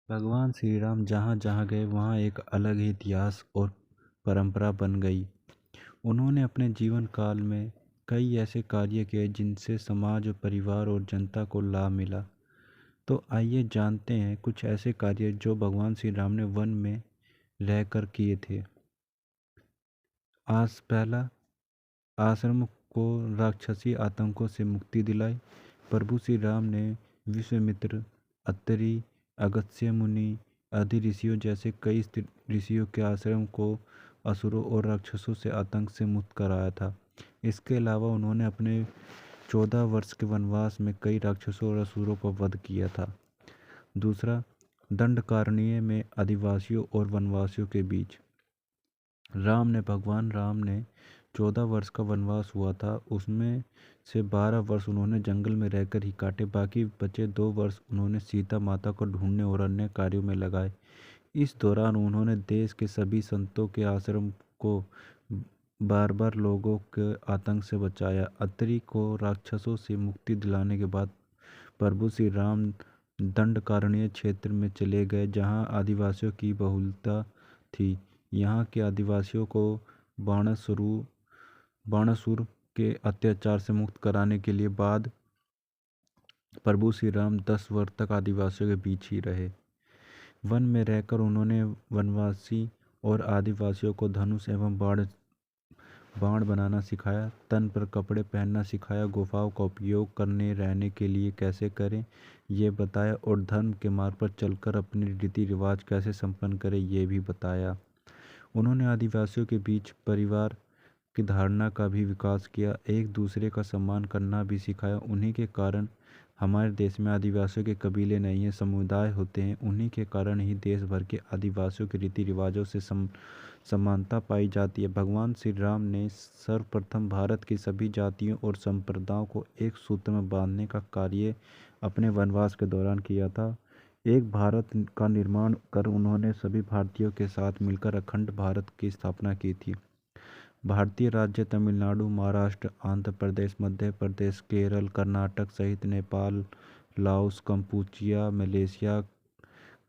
भगवान श्री राम जहाँ जहाँ गए वहाँ एक अलग ही इतिहास और परंपरा बन गई। उन्होंने अपने जीवन काल में कई ऐसे कार्य किए जिनसे समाज और परिवार और जनता को लाभ मिला। तो आइए जानते हैं कुछ ऐसे कार्य जो भगवान श्री राम ने वन में रहकर किए थे। आज पहला, आश्रम को राक्षसी आतंकों से मुक्ति दिलाई। प्रभु श्री राम ने विश्वामित्र, अत्रि, अगस्त्य मुनि, आदि ऋषियों जैसे कई ऋषियों के आश्रम को असुरों और राक्षसों से आतंक से मुक्त कराया था। इसके अलावा उन्होंने अपने 14 वर्ष के वनवास में कई राक्षसों और असुरों का वध किया था। दूसरा, दंडकारण्य में आदिवासियों और वनवासियों के बीच भगवान राम ने 14 वर्ष का वनवास हुआ था, उसमें से 12 वर्ष उन्होंने जंगल में रहकर ही काटे। बाकी बचे 2 वर्ष उन्होंने सीता माता को ढूंढने और अन्य कार्यों में लगाए। इस दौरान उन्होंने देश के सभी संतों के आश्रम को बार बार लोगों के आतंक से बचाया। अत्रि को राक्षसों से मुक्ति दिलाने के बाद प्रभु श्री राम दंडकारण्य क्षेत्र में चले गए, जहां आदिवासियों की बहुलता थी। यहाँ के आदिवासियों को बाणासुर के अत्याचार से मुक्त कराने के लिए बाद प्रभु श्री राम 10 वर्ष तक आदिवासियों के बीच ही रहे। वन में रहकर उन्होंने वनवासी और आदिवासियों को धनुष एवं बाण बनाना सिखाया, तन पर कपड़े पहनना सिखाया, गुफाओं का उपयोग करने रहने के लिए कैसे करें ये बताया, और धर्म के मार्ग पर चलकर अपने रीति रिवाज कैसे संपन्न करें ये भी बताया। उन्होंने आदिवासियों के बीच परिवार की धारणा का भी विकास किया, एक दूसरे का सम्मान करना भी सिखाया। उन्हीं के कारण हमारे देश में आदिवासियों के कबीले नहीं हैं, समुदाय होते हैं। उन्हीं के कारण ही देश भर के आदिवासियों के रीति रिवाजों से समानता पाई जाती है। भगवान श्री राम ने सर्वप्रथम भारत की सभी जातियों और संप्रदायों को एक सूत्र में बांधने का कार्य अपने वनवास के दौरान किया था। एक भारत का निर्माण कर उन्होंने सभी भारतीयों के साथ मिलकर अखंड भारत की स्थापना की थी। भारतीय राज्य तमिलनाडु, महाराष्ट्र, आंध्र प्रदेश, मध्य प्रदेश, केरल, कर्नाटक सहित Nepal, Laos, Kampuchea, Malaysia,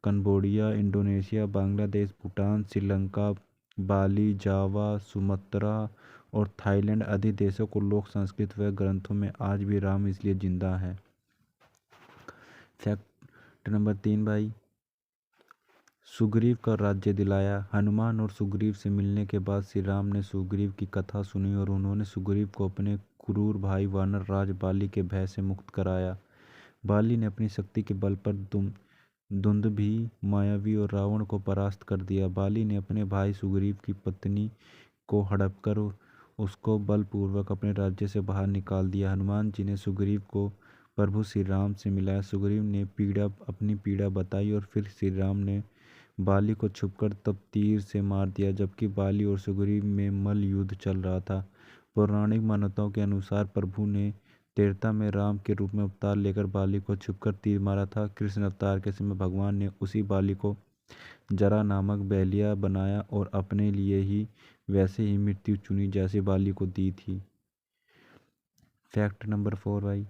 Cambodia, Indonesia, Bangladesh, Bhutan, Sri Lanka, Bali, Java, Sumatra और थाईलैंड आदि देशों को लोक संस्कृत व ग्रंथों में आज भी राम इसलिए जिंदा है। फैक्ट नंबर 3 भाई, सुग्रीव का राज्य दिलाया। हनुमान और सुग्रीव से मिलने के बाद श्री राम ने सुग्रीव की कथा सुनी और उन्होंने सुग्रीव को अपने क्रूर भाई वानर राज बाली के भय से मुक्त कराया। बाली ने अपनी शक्ति के बल पर दुंदुभि, मायावी और रावण को परास्त कर दिया। बाली ने अपने भाई सुग्रीव की पत्नी को हड़पकर उसको बलपूर्वक अपने राज्य से बाहर निकाल दिया। हनुमान जी ने सुग्रीव को प्रभु श्री राम से मिलाया। सुग्रीव ने अपनी पीड़ा बताई और फिर श्री राम ने बाली को छुपकर तब तीर से मार दिया, जबकि बाली और सुग्रीव में मल्ल युद्ध चल रहा था। पौराणिक मान्यताओं के अनुसार प्रभु ने त्रेता में राम के रूप में अवतार लेकर बाली को छुपकर तीर मारा था। कृष्ण अवतार के समय भगवान ने उसी बाली को जरा नामक बैलिया बनाया और अपने लिए ही वैसे ही मृत्यु चुनी जैसे बाली को दी थी। फैक्ट नंबर 4 भाई,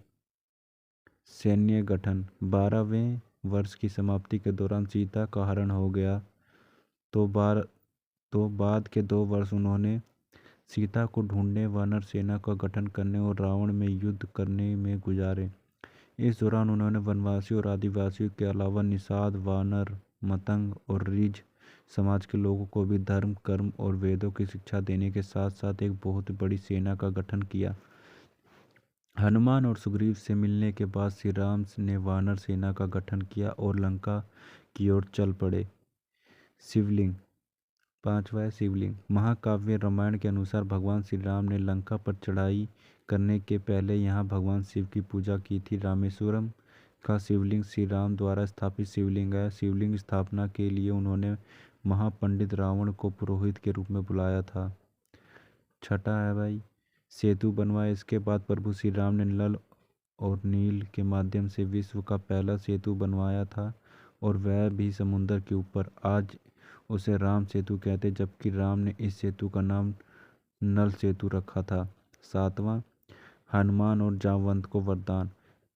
सैन्य गठन। 12वें वर्ष की समाप्ति के दौरान सीता का हरण हो गया तो बाद के 2 वर्ष उन्होंने सीता को ढूंढने, वानर सेना का गठन करने और रावण में युद्ध करने में गुजारे। इस दौरान उन्होंने वनवासियों और आदिवासियों के अलावा निषाद, वानर, मतंग और रीझ समाज के लोगों को भी धर्म, कर्म और वेदों की शिक्षा देने के साथ साथ एक बहुत बड़ी सेना का गठन किया। हनुमान और सुग्रीव से मिलने के बाद श्री राम ने वानर सेना का गठन किया और लंका की ओर चल पड़े। शिवलिंग। 5वां है शिवलिंग। महाकाव्य रामायण के अनुसार भगवान श्री राम ने लंका पर चढ़ाई करने के पहले यहाँ भगवान शिव की पूजा की थी। रामेश्वरम का शिवलिंग श्री राम द्वारा स्थापित शिवलिंग है। शिवलिंग स्थापना के लिए उन्होंने महापंडित रावण को पुरोहित के रूप में बुलाया था। 6 है भाई, सेतु बनवाया। इसके बाद प्रभु श्री राम ने नल और नील के माध्यम से विश्व का पहला सेतु बनवाया था और वह भी समुद्र के ऊपर। आज उसे राम सेतु कहते, जबकि राम ने इस सेतु का नाम नल सेतु रखा था। 7वां, हनुमान और जामवंत को वरदान।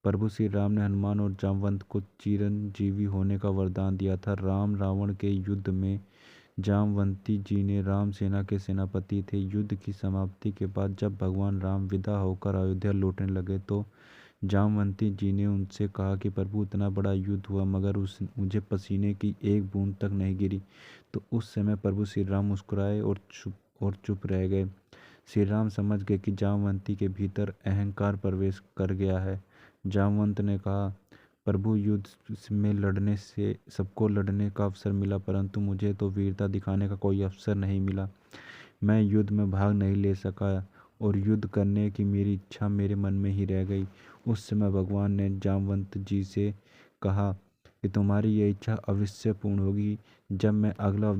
प्रभु श्री राम ने हनुमान और जामवंत को चिरंजीवी होने का वरदान दिया था। राम रावण के युद्ध में जामवंती जी ने राम सेना के सेनापति थे। युद्ध की समाप्ति के बाद जब भगवान राम विदा होकर अयोध्या लौटने लगे तो जामवंती जी ने उनसे कहा कि प्रभु, इतना बड़ा युद्ध हुआ मगर मुझे पसीने की एक बूंद तक नहीं गिरी। तो उस समय प्रभु श्री राम मुस्कुराए और चुप रह गए। श्री राम समझ गए कि जामवंती के भीतर अहंकार प्रवेश कर गया है। जामवंत ने कहा, प्रभु, युद्ध में लड़ने से सबको लड़ने का अवसर मिला, परंतु मुझे तो वीरता दिखाने का कोई अवसर नहीं मिला। मैं युद्ध में भाग नहीं ले सका और युद्ध करने की मेरी इच्छा मेरे मन में ही रह गई। उस समय भगवान ने जामवंत जी से कहा कि तुम्हारी यह इच्छा अवश्य पूर्ण होगी जब मैं अगला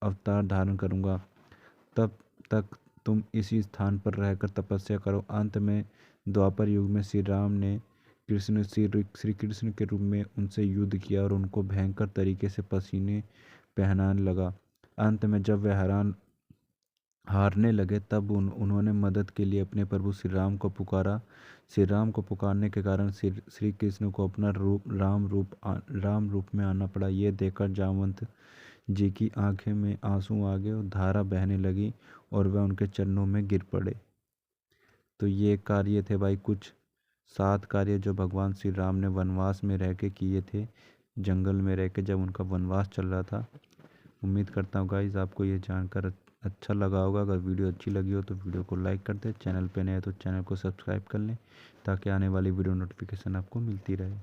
अवतार धारण करूंगा। तब तक तुम इसी स्थान पर रहकर तपस्या करो। अंत में द्वापर युग में श्री राम ने श्री कृष्ण के रूप में उनसे युद्ध किया और उनको भयंकर तरीके से पसीने पहनाने लगा। अंत में जब वे हारने लगे तब उन्होंने मदद के लिए अपने प्रभु श्री राम को पुकारा। श्री राम को पुकारने के कारण श्री कृष्ण को अपना राम रूप में आना पड़ा। ये देखकर जामवंत जी की आंखें में आंसू आ गए और धारा बहने लगी और वह उनके चरणों में गिर पड़े। तो ये कार्य थे भाई कुछ 7 कार्य जो भगवान श्री राम ने वनवास में रह के किए थे, जंगल में रह के जब उनका वनवास चल रहा था। उम्मीद करता हूँ गाइस आपको ये जानकर अच्छा लगा होगा। अगर वीडियो अच्छी लगी हो तो वीडियो को लाइक कर दें, चैनल पे नए हैं तो चैनल को सब्सक्राइब कर लें ताकि आने वाली वीडियो नोटिफिकेशन आपको मिलती रहे।